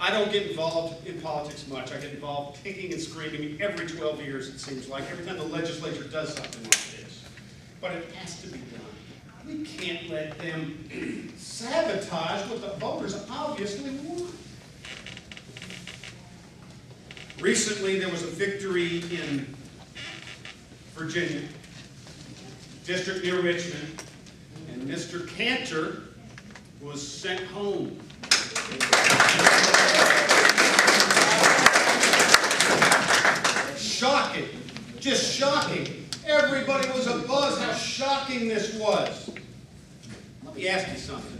I don't get involved in politics much. I get involved kicking and screaming every 12 years, it seems like, every time the legislature does something like this. But it has to be done. We can't let them sabotage what the voters obviously want. Recently, there was a victory in Virginia, district near Richmond, and Mr. Cantor was sent home. Shocking, just shocking. Everybody was abuzz how shocking this was. Let me ask you something.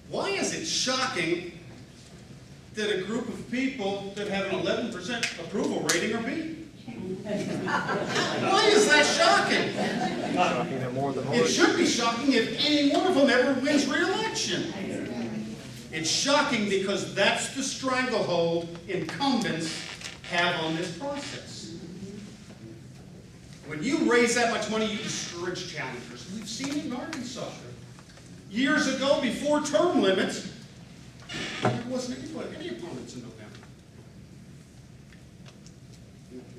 Why is it shocking that a group of people that have an 11% approval rating are beat? Why is that shocking? It should be shocking if any one of them ever wins re-election. It's shocking because that's the stranglehold incumbents have on this process. When you raise that much money, you discourage challengers. We've seen it in Arkansas. Years ago, before term limits, there wasn't any opponents in November.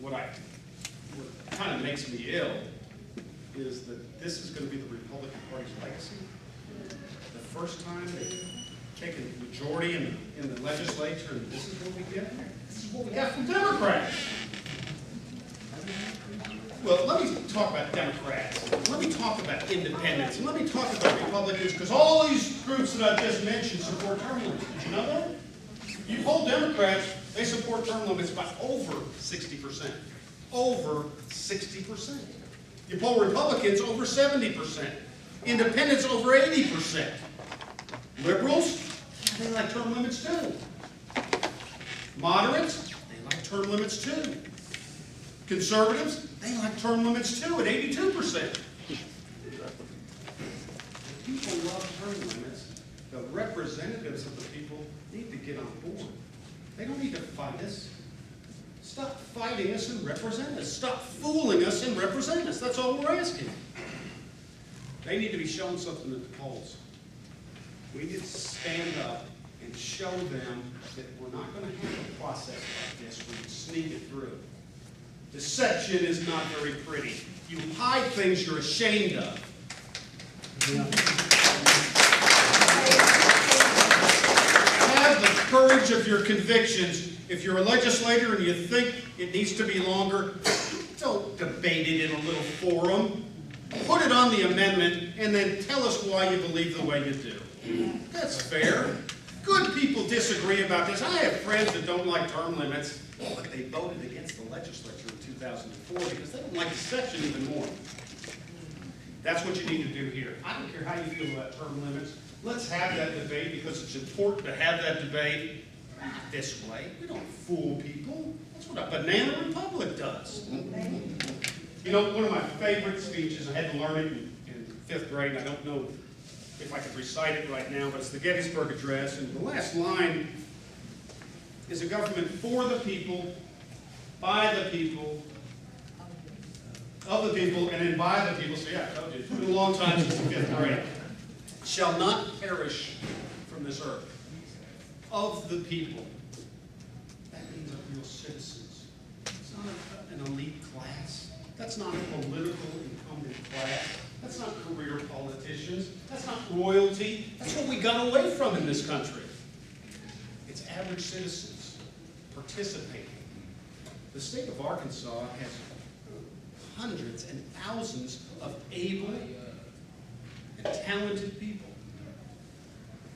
What kind of makes me ill is that this is going to be the Republican Party's legacy. The first time they've taken the majority in the legislature, and this is what we get. This is what we got from Democrats. Well, let me talk about Democrats. Let me talk about independents. And let me talk about Republicans, because all these groups that I just mentioned support term limits. Did you know that? You poll Democrats, they support term limits by over 60%. Over 60%. You poll Republicans, over 70%. Independents, over 80%. Liberals, they like term limits too. Moderates, they like term limits too. Conservatives, they like term limits too at 82%. People love term limits. The representatives of the people need to get on board. They don't need to fight us. Stop fighting us and represent us. Stop fooling us and represent us. That's all we're asking. They need to be shown something at the polls. We need to stand up and show them that we're not going to have a process like this where you sneak it through. Deception is not very pretty. You hide things you're ashamed of. Have the courage of your convictions. If you're a legislator and you think it needs to be longer, don't debate it in a little forum. Put it on the amendment and then tell us why you believe the way you do. That's fair. Good people disagree about this. I have friends that don't like term limits, but they voted against the legislature in 2004 because they don't like deception even more. That's what you need to do here. I don't care how you feel about term limits. Let's have that debate because it's important to have that debate this way. We don't fool people. That's what a banana republic does. You know, one of my favorite speeches, I had to learn it in 5th grade. I don't know if I could recite it right now, but it's the Gettysburg Address. And the last line is a government for the people, by the people, of the people, and then by the people. So yeah, I told you, it's been a long time since the 5th grade. Shall not perish from this earth. Of the people. That means of real citizens. It's not an elite class. That's not a political incumbent class. That's not career politicians. That's not royalty. That's what we got away from in this country. It's average citizens participating. The state of Arkansas has hundreds and thousands of able and talented people.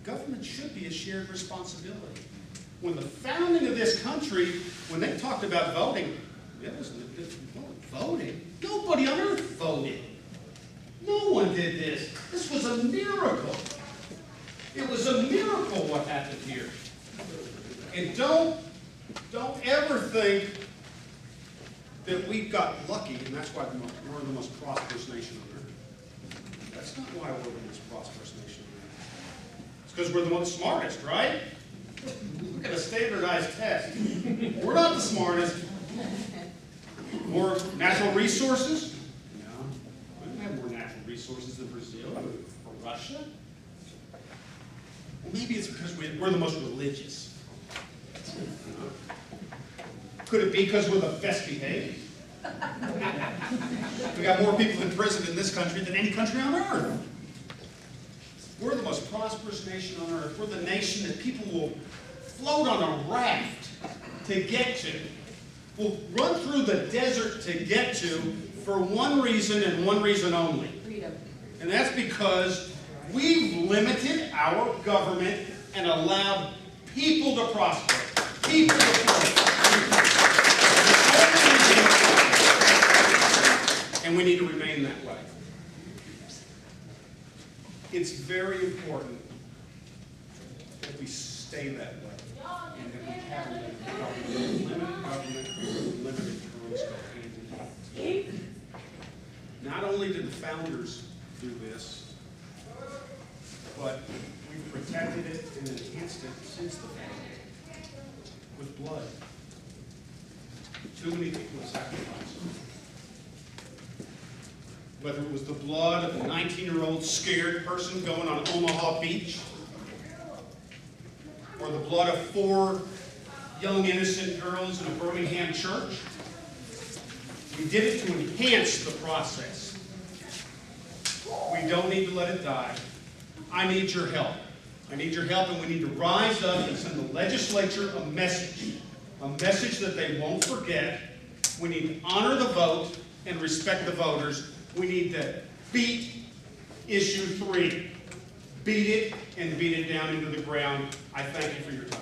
Government should be a shared responsibility. When the founding of this country, when they talked about voting, it wasn't voting. Nobody on earth voted. No one did this. This was a miracle. It was a miracle what happened here. And don't ever think that we got lucky and that's why we're the most prosperous nation on earth. That's not why we're the most prosperous nation on earth. It's because we're the most smartest, right? Look at a standardized test. We're not the smartest. More natural resources? No. We don't have more natural resources than Brazil or Russia. Well, maybe it's because we're the most religious. Could it be because we're the best behaved? We got more people in prison in this country than any country on earth. We're the most prosperous nation on earth. We're the nation that people will float on a raft to get to, will run through the desert to get to for one reason and one reason only. Freedom. And that's because we've limited our government and allowed people to prosper. People to prosper. And we need to remain that way. It's very important that we stay that way. And that we have limited government and limited terms go hand in hand. Not only did the founders do this, but we've protected it and enhanced it since the founding with blood. Too many people have sacrificed. Whether it was the blood of a 19-year-old scared person going on Omaha Beach, or the blood of 4 young innocent girls in a Birmingham church, we did it to enhance the process. We don't need to let it die. I need your help. I need your help, and we need to rise up and send the legislature a message that they won't forget. We need to honor the vote and respect the voters. We need to beat issue 3. Beat it and beat it down into the ground. I thank you for your time.